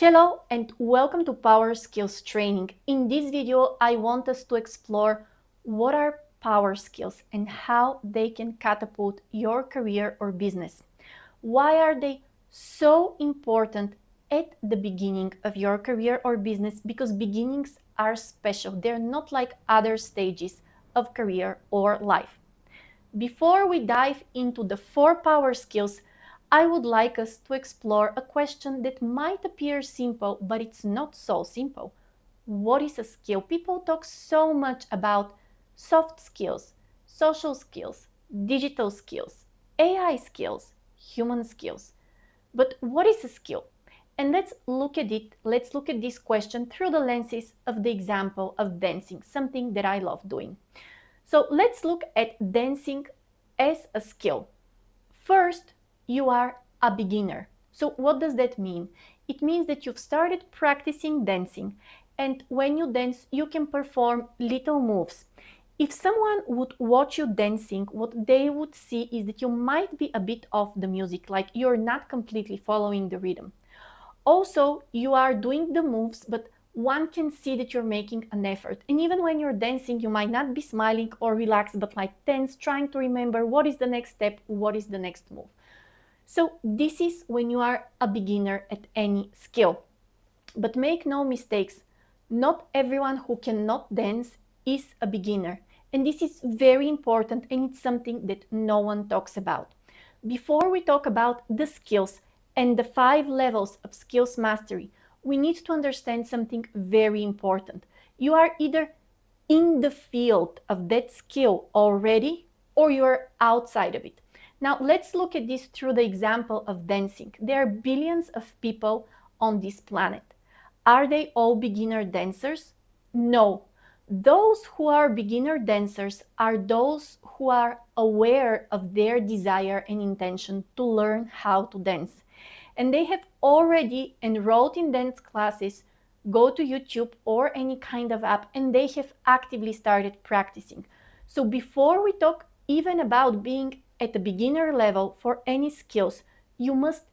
Hello and welcome to Power Skills Training. In this video, I want us to explore what are power skills and how they can catapult your career or business. Why are they so important at the beginning of your career or business? Because beginnings are special. They're not like other stages of career or life. Before we dive into the 4 power skills, I would like us to explore a question that might appear simple, but it's not so simple. What is a skill? People talk so much about soft skills, social skills, digital skills, AI skills, human skills. But what is a skill? And let's look at this question through the lenses of the example of dancing, something that I love doing. So let's look at dancing as a skill. First, you are a beginner. So what does that mean? It means that you've started practicing dancing, and when you dance, you can perform little moves. If someone would watch you dancing, what they would see is that you might be a bit off the music, like you're not completely following the rhythm. Also, you are doing the moves, but one can see that you're making an effort. And even when you're dancing, you might not be smiling or relaxed, but like tense, trying to remember what is the next step, what is the next move. So this is when you are a beginner at any skill. But make no mistakes, not everyone who cannot dance is a beginner. And this is very important, and it's something that no one talks about. Before we talk about the skills and the 5 levels of skills mastery, we need to understand something very important. You are either in the field of that skill already or you are outside of it. Now, let's look at this through the example of dancing. There are billions of people on this planet. Are they all beginner dancers? No. Those who are beginner dancers are those who are aware of their desire and intention to learn how to dance. And they have already enrolled in dance classes, go to YouTube or any kind of app, and they have actively started practicing. So before we talk even about being at the beginner level for any skills, you must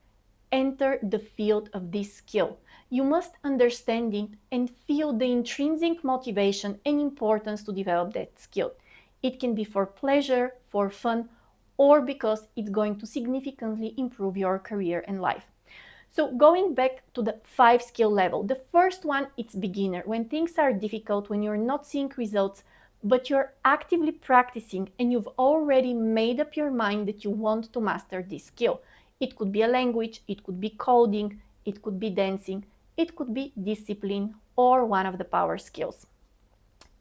enter the field of this skill. You must understand it and feel the intrinsic motivation and importance to develop that skill. It can be for pleasure, for fun, or because it's going to significantly improve your career and life. So going back to the 5 skill level, the first one, it's beginner. When things are difficult, when you're not seeing results, but you're actively practicing and you've already made up your mind that you want to master this skill. It could be a language, it could be coding, it could be dancing, it could be discipline or one of the power skills.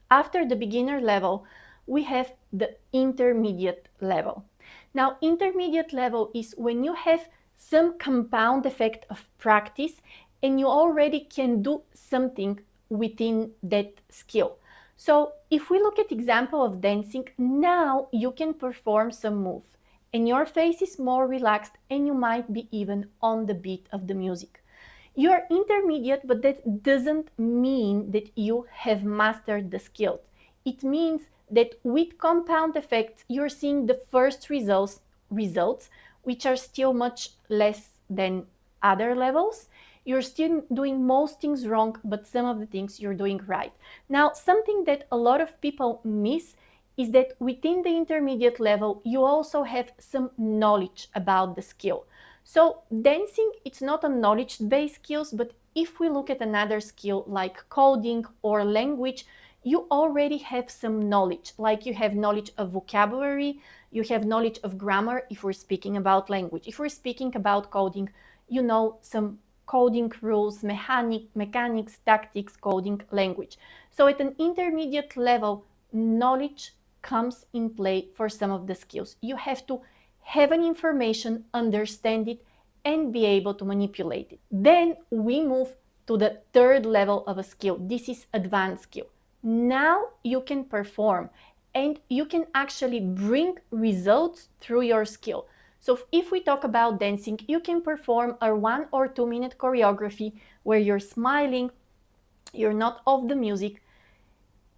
After the beginner level, we have the intermediate level. Now, intermediate level is when you have some compound effect of practice and you already can do something within that skill. So if we look at example of dancing, now you can perform some move and your face is more relaxed and you might be even on the beat of the music. You're intermediate, but that doesn't mean that you have mastered the skill. It means that with compound effects, you're seeing the first results, which are still much less than other levels. You're still doing most things wrong, but some of the things you're doing right. Now, something that a lot of people miss is that within the intermediate level, you also have some knowledge about the skill. So dancing, it's not a knowledge-based skills, but if we look at another skill like coding or language, you already have some knowledge, like you have knowledge of vocabulary, you have knowledge of grammar if we're speaking about language. If we're speaking about coding, you know some coding rules, mechanics, tactics, coding, language. So at an intermediate level, knowledge comes in play for some of the skills. You have to have an information, understand it, and be able to manipulate it. Then we move to the 3rd level of a skill. This is advanced skill. Now you can perform and you can actually bring results through your skill. So if we talk about dancing, you can perform a 1 or 2 minute choreography where you're smiling, you're not off the music,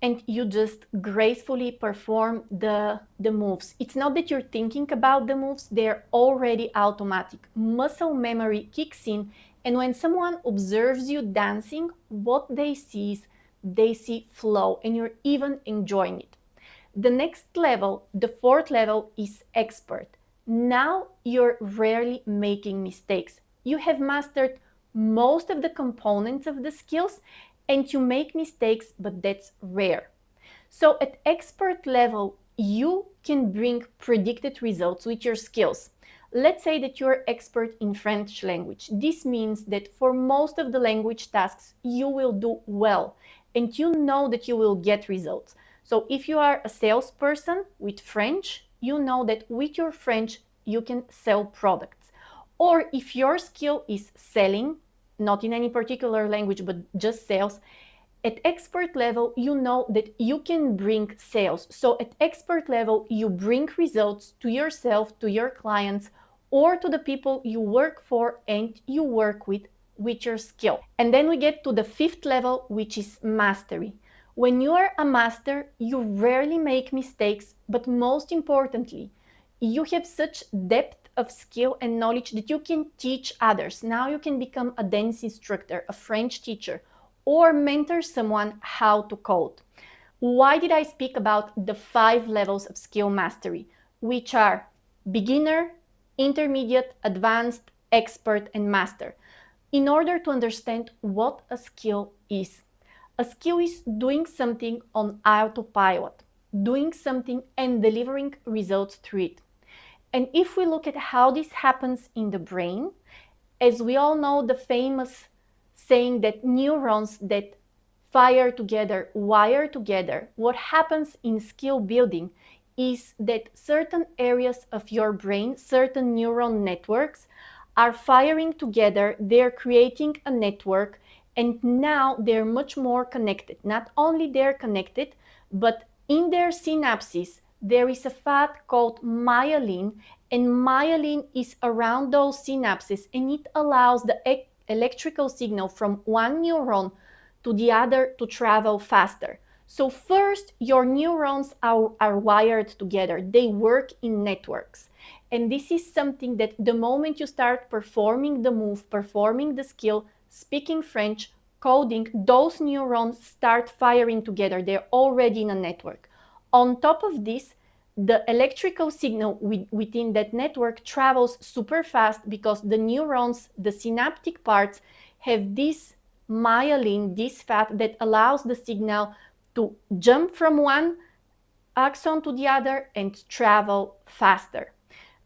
and you just gracefully perform the moves. It's not that you're thinking about the moves, they're already automatic. Muscle memory kicks in And when someone observes you dancing, what they see is they see flow and you're even enjoying it. The next level, the fourth level, is expert. Now you're rarely making mistakes. You have mastered most of the components of the skills and you make mistakes, but that's rare. So at expert level, you can bring predicted results with your skills. Let's say that you're expert in French language. This means that for most of the language tasks, you will do well and you know that you will get results. So if you are a salesperson with French, you know that with your French, you can sell products. Or if your skill is selling, not in any particular language, but just sales, at expert level, you know that you can bring sales. So at expert level, you bring results to yourself, to your clients, or to the people you work for and you work with your skill. And then we get to the fifth level, which is mastery. When you are a master, you rarely make mistakes, but most importantly, you have such depth of skill and knowledge that you can teach others. Now you can become a dance instructor, a French teacher, or mentor someone how to code. Why did I speak about the 5 levels of skill mastery, which are beginner, intermediate, advanced, expert, and master? In order to understand what a skill is. A skill is doing something on autopilot, doing something and delivering results through it. And if we look at how this happens in the brain, as we all know, the famous saying that neurons that fire together, wire together, what happens in skill building is that certain areas of your brain, certain neural networks are firing together, they're creating a network, and now they're much more connected. Not only they're connected, but in their synapses, there is a fat called myelin, and myelin is around those synapses, and it allows the electrical signal from one neuron to the other to travel faster. So first, your neurons are wired together. They work in networks. And this is something that the moment you start performing the move, performing the skill, speaking French, coding, those neurons start firing together. They're already in a network. On top of this, the electrical signal within that network travels super fast because the neurons, the synaptic parts, have this myelin, this fat that allows the signal to jump from one axon to the other and travel faster.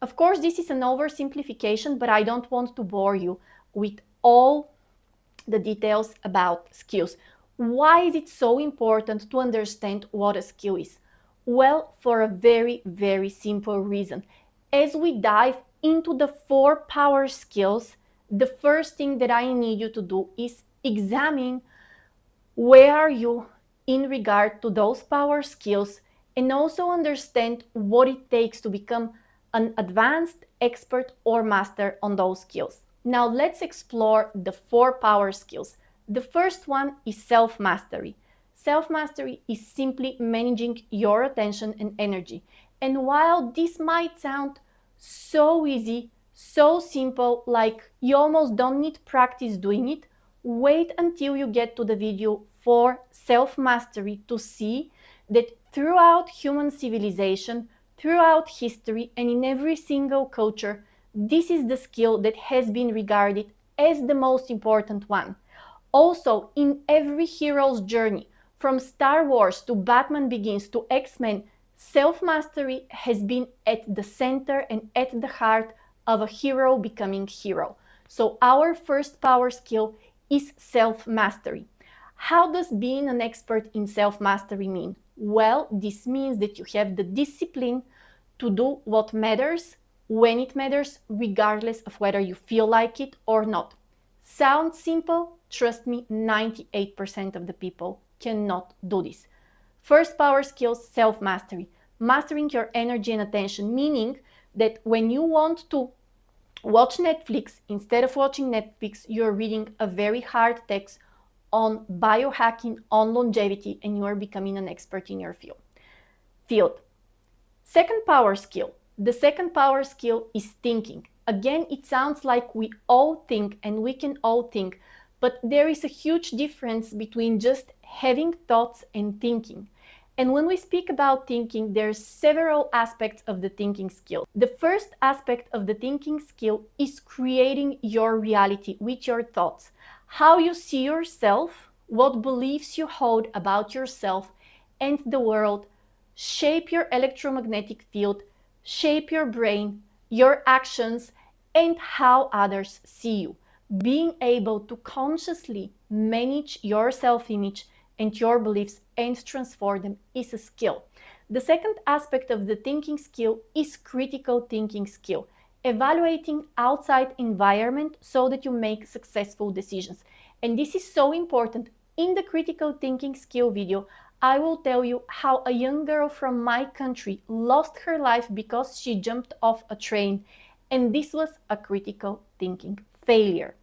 Of course, this is an oversimplification, but I don't want to bore you with all the details about skills. Why is it so important to understand what a skill is? Well, for a very, very simple reason. As we dive into the 4 power skills, the first thing that I need you to do is examine where are you in regard to those power skills and also understand what it takes to become an advanced expert or master on those skills. Now let's explore the 4 power skills. The first one is self-mastery. Self-mastery is simply managing your attention and energy. And while this might sound so easy, so simple, like you almost don't need practice doing it, wait until you get to the video for self-mastery to see that throughout human civilization, throughout history, and in every single culture, this is the skill that has been regarded as the most important one. Also, in every hero's journey, from Star Wars to Batman Begins to X-Men, self-mastery has been at the center and at the heart of a hero becoming hero. So our first power skill is self-mastery. How does being an expert in self-mastery mean? Well, this means that you have the discipline to do what matters, when it matters, regardless of whether you feel like it or not. Sounds simple? Trust me, 98% of the people cannot do this. First power skill, self-mastery. Mastering your energy and attention, meaning that when you want to watch Netflix, instead of watching Netflix, you're reading a very hard text on biohacking, on longevity, and you are becoming an expert in your field. Second power skill. The second power skill is thinking. Again, it sounds like we all think and we can all think, but there is a huge difference between just having thoughts and thinking. And when we speak about thinking, there's several aspects of the thinking skill. The first aspect of the thinking skill is creating your reality with your thoughts. How you see yourself, what beliefs you hold about yourself and the world, shape your electromagnetic field, shape your brain, your actions, and how others see you. Being able to consciously manage your self-image and your beliefs and transform them is a skill. The second aspect of the thinking skill is critical thinking skill, evaluating outside environment so that you make successful decisions. And this is so important. In the critical thinking skill video, I will tell you how a young girl from my country lost her life because she jumped off a train, and this was a critical thinking failure.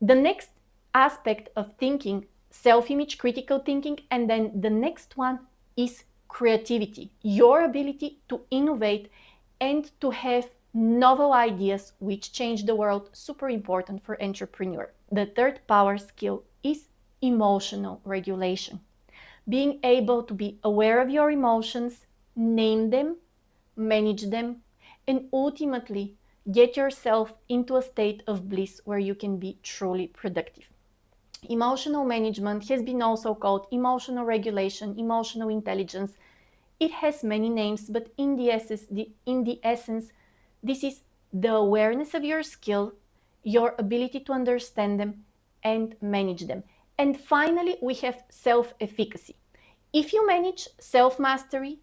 The next aspect of thinking, self-image, critical thinking, and then the next one is creativity, your ability to innovate and to have novel ideas which change the world, super important for entrepreneur. The third power skill is emotional regulation. Being able to be aware of your emotions, name them, manage them, and ultimately get yourself into a state of bliss where you can be truly productive. Emotional management has been also called emotional regulation, emotional intelligence. It has many names, but in the essence, this is the awareness of your skill, your ability to understand them and manage them. And finally, we have self-efficacy. If you manage self-mastery,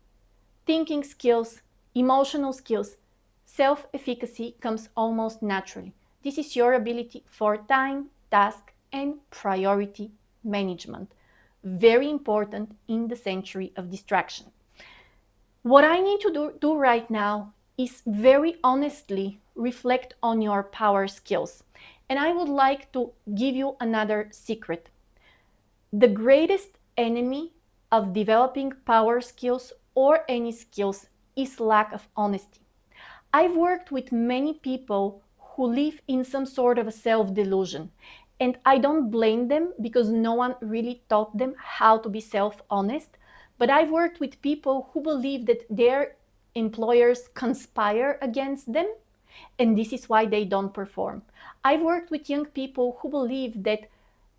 thinking skills, emotional skills, self-efficacy comes almost naturally. This is your ability for time, task, and priority management. Very important in the century of distraction. What I need to do right now is very honestly reflect on your power skills. And I would like to give you another secret. The greatest enemy of developing power skills or any skills is lack of honesty. I've worked with many people who live in some sort of a self-delusion, and I don't blame them because no one really taught them how to be self-honest, but I've worked with people who believe that their employers conspire against them, and this is why they don't perform. I've worked with young people who believe that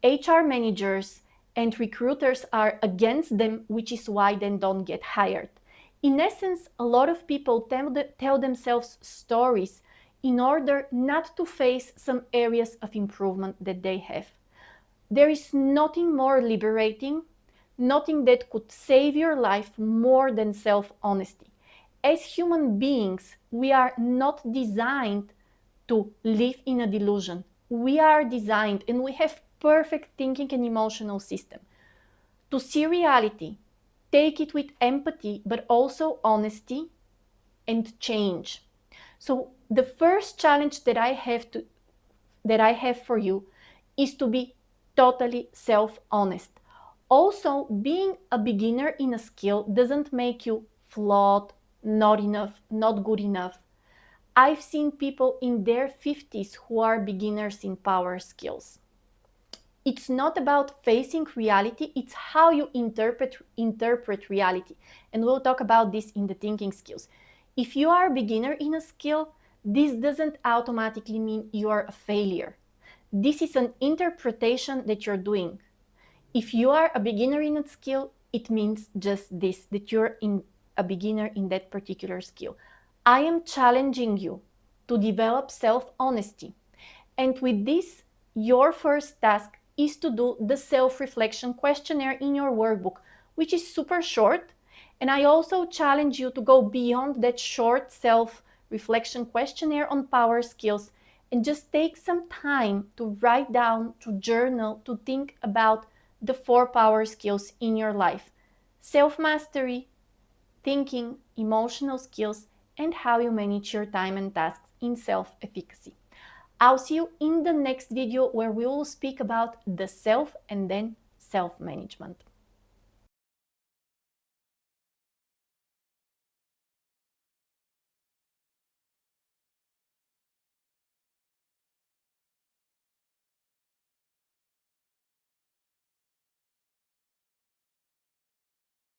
HR managers and recruiters are against them, which is why they don't get hired. In essence, a lot of people tell themselves stories in order not to face some areas of improvement that they have. There is nothing more liberating, nothing that could save your life more than self-honesty. As human beings, we are not designed to live in a delusion. We are designed, and we have perfect thinking and emotional system to see reality, take it with empathy, but also honesty and change. So the first challenge that I have for you is to be totally self-honest. Also, being a beginner in a skill doesn't make you flawed, not enough, not good enough. I've seen people in their 50s who are beginners in power skills. It's not about facing reality, it's how you interpret reality. And we'll talk about this in the thinking skills. If you are a beginner in a skill, this doesn't automatically mean you are a failure. This is an interpretation that you're doing. If you are a beginner in a skill, it means just this, that you're a beginner in that particular skill. I am challenging you to develop self-honesty. And with this, your first task is to do the self-reflection questionnaire in your workbook, which is super short. And I also challenge you to go beyond that short self-reflection questionnaire on power skills and just take some time to write down, to journal, to think about the 4 power skills in your life: self-mastery, thinking, emotional skills, and how you manage your time and tasks in self-efficacy. I'll see you in the next video where we will speak about the self and then self-management.